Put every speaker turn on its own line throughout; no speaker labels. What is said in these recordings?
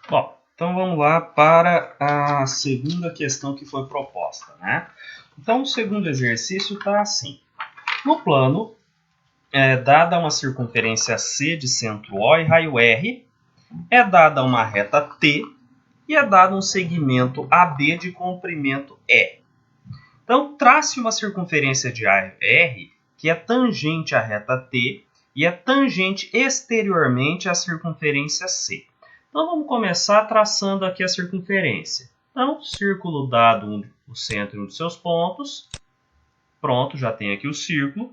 Bom, então vamos lá para a segunda questão que foi proposta, né? Então, o segundo exercício está assim. No plano, dada uma circunferência C de centro O e raio R, é dada uma reta T e é dado um segmento AB de comprimento E. Então, trace uma circunferência de raio R que é tangente à reta T e é tangente exteriormente à circunferência C. Então, vamos começar traçando aqui a circunferência. Então, círculo dado o centro e um dos seus pontos. Pronto, já tem aqui o círculo.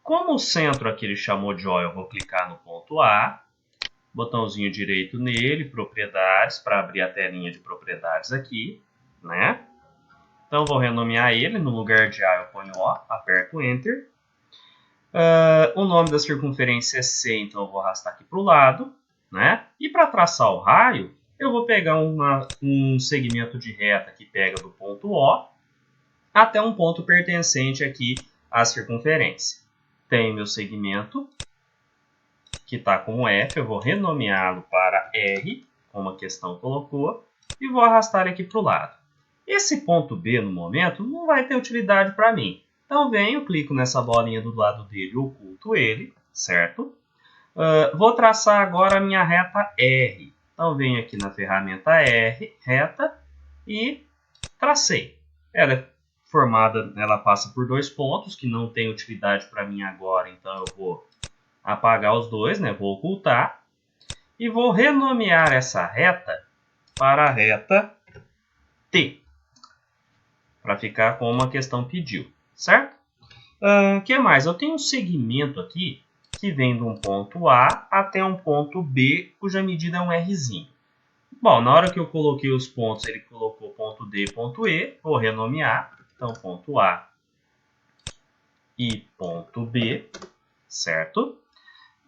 Como o centro aqui ele chamou de O, eu vou clicar no ponto A. Botãozinho direito nele, propriedades, para abrir a telinha de propriedades aqui, né? Então, vou renomear ele. No lugar de A, eu ponho O, aperto Enter. O nome da circunferência é C, então eu vou arrastar aqui para o lado, né? E para traçar o raio, eu vou pegar um segmento de reta que pega do ponto O até um ponto pertencente aqui à circunferência. Tenho meu segmento, que está como F, eu vou renomeá-lo para R, como a questão colocou, e vou arrastar aqui para o lado. Esse ponto B, no momento, não vai ter utilidade para mim. Então, venho, clico nessa bolinha do lado dele e oculto ele, certo? Vou traçar agora a minha reta R. Então, venho aqui na ferramenta R, reta, e tracei. Ela é formada, ela passa por dois pontos, que não tem utilidade para mim agora, então eu vou apagar os dois, né? Vou ocultar. E vou renomear essa reta para a reta T, para ficar como a questão pediu, certo? Que mais? Eu tenho um segmento aqui que vem de um ponto A até um ponto B, cuja medida é um Rzinho. Bom, na hora que eu coloquei os pontos, ele colocou ponto D e ponto E. Vou renomear. Então, ponto A e ponto B, certo?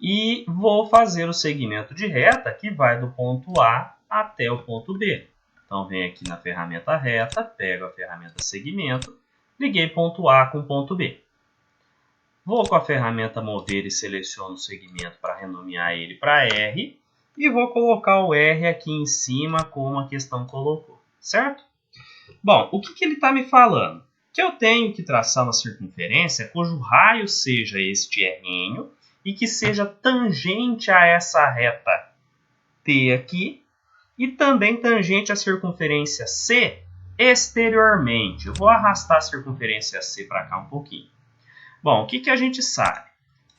E vou fazer o segmento de reta que vai do ponto A até o ponto B. Então, venho aqui na ferramenta reta, pego a ferramenta segmento, liguei ponto A com ponto B. Vou com a ferramenta mover e seleciono o segmento para renomear ele para R. E vou colocar o R aqui em cima como a questão colocou, certo? Bom, o que ele está me falando? Que eu tenho que traçar uma circunferência cujo raio seja este R' e que seja tangente a essa reta T aqui e também tangente à circunferência C exteriormente. Eu vou arrastar a circunferência C para cá um pouquinho. Bom, o que a gente sabe?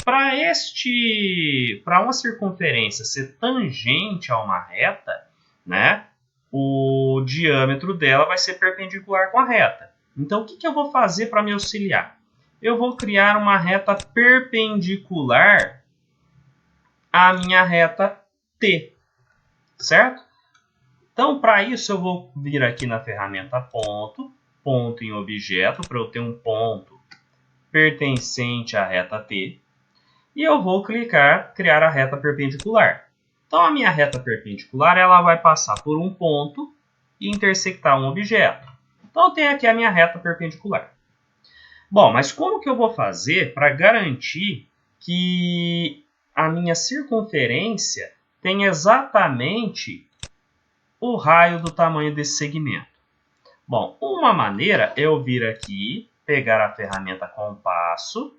Para uma circunferência ser tangente a uma reta, né, o diâmetro dela vai ser perpendicular com a reta. Então, o que eu vou fazer para me auxiliar? Eu vou criar uma reta perpendicular à minha reta T, certo? Então, para isso, eu vou vir aqui na ferramenta ponto, ponto em objeto, para eu ter um ponto pertencente à reta T. E eu vou criar a reta perpendicular. Então, a minha reta perpendicular ela vai passar por um ponto e intersectar um objeto. Então, eu tenho aqui a minha reta perpendicular. Bom, mas como que eu vou fazer para garantir que a minha circunferência tem exatamente o raio do tamanho desse segmento? Bom, uma maneira é eu vir aqui, pegar a ferramenta compasso,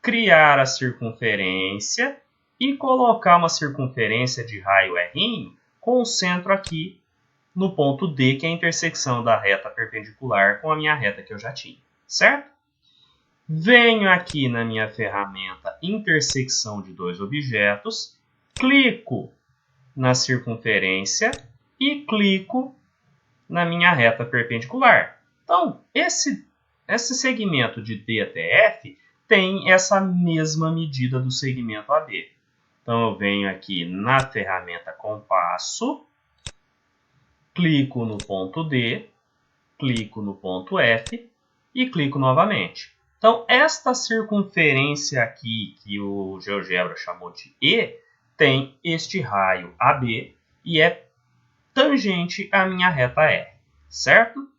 criar a circunferência e colocar uma circunferência de raio R' com o centro aqui no ponto D, que é a intersecção da reta perpendicular com a minha reta que eu já tinha, certo? Venho aqui na minha ferramenta intersecção de dois objetos, clico na circunferência e clico na minha reta perpendicular. Então, esse segmento de D até F tem essa mesma medida do segmento AB. Então, eu venho aqui na ferramenta compasso, clico no ponto D, clico no ponto F e clico novamente. Então, esta circunferência aqui, que o GeoGebra chamou de E, tem este raio AB e é tangente à minha reta R, certo?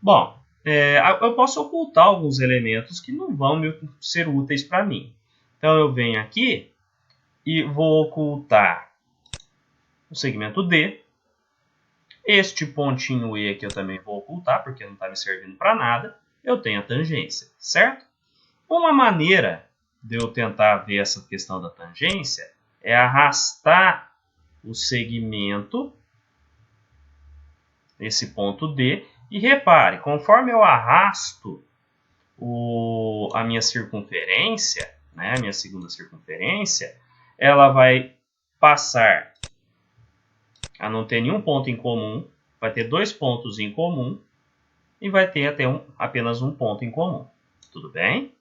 Bom, eu posso ocultar alguns elementos que não vão ser úteis para mim. Então, eu venho aqui e vou ocultar o segmento D. Este pontinho E aqui eu também vou ocultar, porque não está me servindo para nada. Eu tenho a tangência, certo? Uma maneira de eu tentar ver essa questão da tangência é arrastar o segmento, esse ponto D, e repare, conforme eu arrasto a minha circunferência, né, a minha segunda circunferência, ela vai passar a não ter nenhum ponto em comum, vai ter dois pontos em comum e vai ter até apenas um ponto em comum. Tudo bem?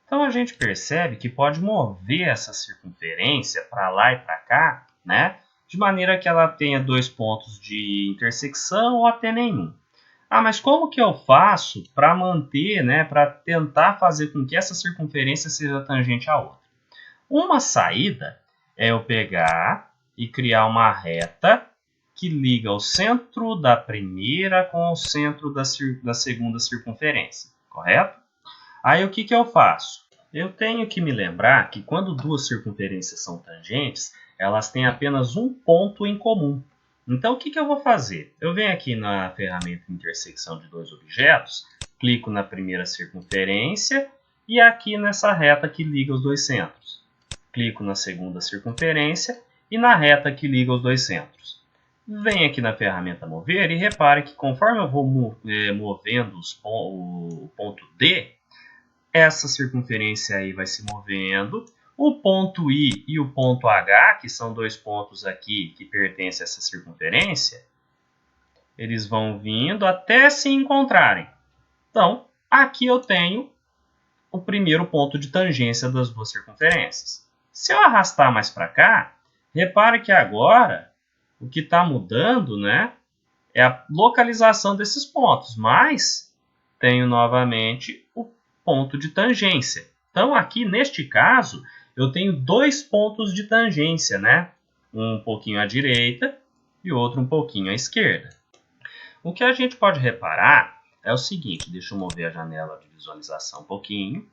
Então a gente percebe que pode mover essa circunferência para lá e para cá, né, de maneira que ela tenha dois pontos de intersecção ou até nenhum. Ah, mas como que eu faço para manter, né, para tentar fazer com que essa circunferência seja tangente à outra? Uma saída é eu pegar e criar uma reta que liga o centro da primeira com o centro da segunda circunferência, correto? Aí o que eu faço? Eu tenho que me lembrar que quando duas circunferências são tangentes, elas têm apenas um ponto em comum. Então o que eu vou fazer? Eu venho aqui na ferramenta intersecção de dois objetos, clico na primeira circunferência e aqui nessa reta que liga os dois centros. Clico na segunda circunferência e na reta que liga os dois centros. Venho aqui na ferramenta mover e repare que conforme eu vou movendo o ponto D, essa circunferência aí vai se movendo. O ponto I e o ponto H, que são dois pontos aqui que pertencem a essa circunferência, eles vão vindo até se encontrarem. Então, aqui eu tenho o primeiro ponto de tangência das duas circunferências. Se eu arrastar mais para cá, repare que agora o que está mudando, né, é a localização desses pontos, mas tenho novamente o ponto de tangência. Então, aqui neste caso, eu tenho dois pontos de tangência, né? Um pouquinho à direita e outro um pouquinho à esquerda. O que a gente pode reparar é o seguinte, deixa eu mover a janela de visualização um pouquinho.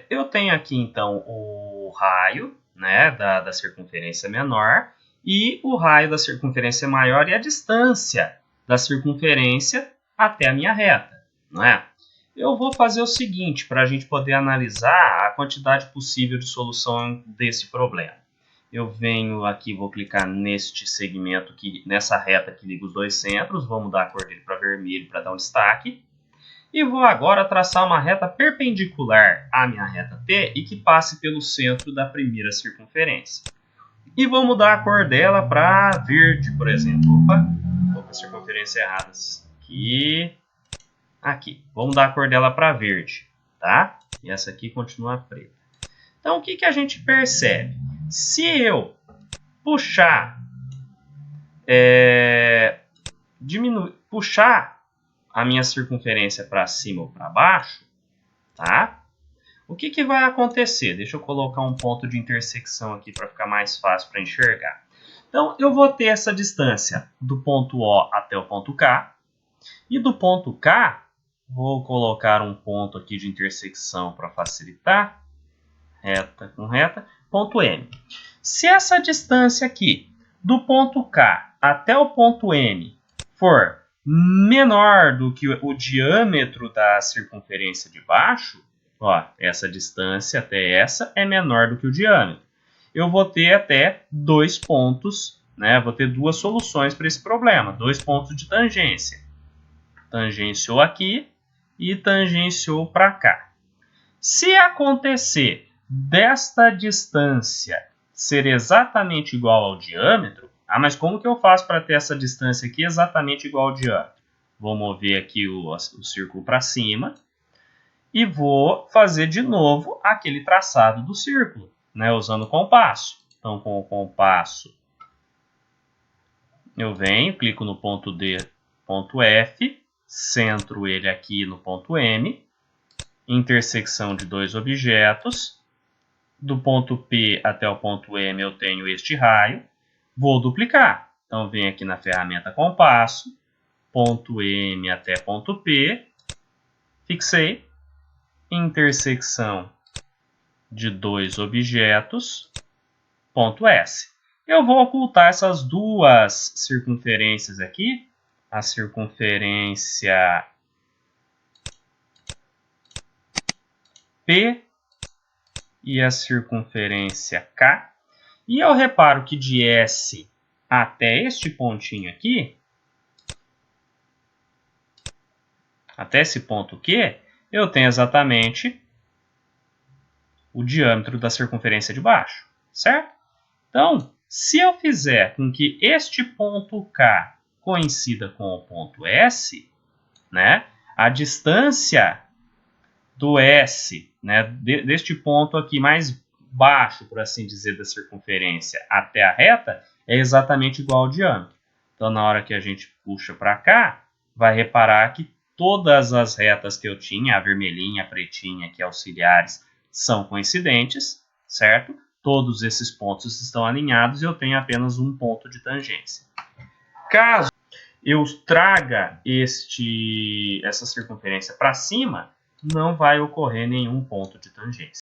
Eu tenho aqui, então, o raio, né, da circunferência menor e o raio da circunferência maior e a distância da circunferência até a minha reta, não é? Eu vou fazer o seguinte, para a gente poder analisar a quantidade possível de solução desse problema. Eu venho aqui, vou clicar neste segmento, nessa reta que liga os dois centros, vou mudar a cor dele para vermelho para dar um destaque. E vou agora traçar uma reta perpendicular à minha reta T e que passe pelo centro da primeira circunferência. E vou mudar a cor dela para verde, por exemplo. Opa, estou com a circunferência errada. Aqui. Vou mudar a cor dela para verde, tá? E essa aqui continua preta. Então, o que a gente percebe? Se eu puxar, puxar a minha circunferência para cima ou para baixo, tá? O que vai acontecer? Deixa eu colocar um ponto de intersecção aqui para ficar mais fácil para enxergar. Então, eu vou ter essa distância do ponto O até o ponto K. E do ponto K, vou colocar um ponto aqui de intersecção para facilitar. Reta com reta. Ponto M. Se essa distância aqui, do ponto K até o ponto M, for menor do que o diâmetro da circunferência de baixo, ó, essa distância até essa é menor do que o diâmetro. Eu vou ter até dois pontos, né? Vou ter duas soluções para esse problema, dois pontos de tangência. Tangenciou aqui e tangenciou para cá. Se acontecer desta distância ser exatamente igual ao diâmetro, mas como que eu faço para ter essa distância aqui exatamente igual ao diâmetro? Vou mover aqui o círculo para cima e vou fazer de novo aquele traçado do círculo, né, usando o compasso. Então, com o compasso, eu venho, clico no ponto D, ponto F, centro ele aqui no ponto M, intersecção de dois objetos. Do ponto P até o ponto M eu tenho este raio. Vou duplicar. Então, venho aqui na ferramenta compasso, ponto M até ponto P, fixei, intersecção de dois objetos, ponto S. Eu vou ocultar essas duas circunferências aqui, a circunferência P e a circunferência K. E eu reparo que de S até este pontinho aqui, até esse ponto Q, eu tenho exatamente o diâmetro da circunferência de baixo, certo? Então, se eu fizer com que este ponto K coincida com o ponto S, né, a distância do S, né, deste ponto aqui mais baixo, por assim dizer, da circunferência até a reta, é exatamente igual ao diâmetro. Então, na hora que a gente puxa para cá, vai reparar que todas as retas que eu tinha, a vermelhinha, a pretinha, aqui auxiliares, são coincidentes, certo? Todos esses pontos estão alinhados e eu tenho apenas um ponto de tangência. Caso eu traga essa circunferência para cima, não vai ocorrer nenhum ponto de tangência.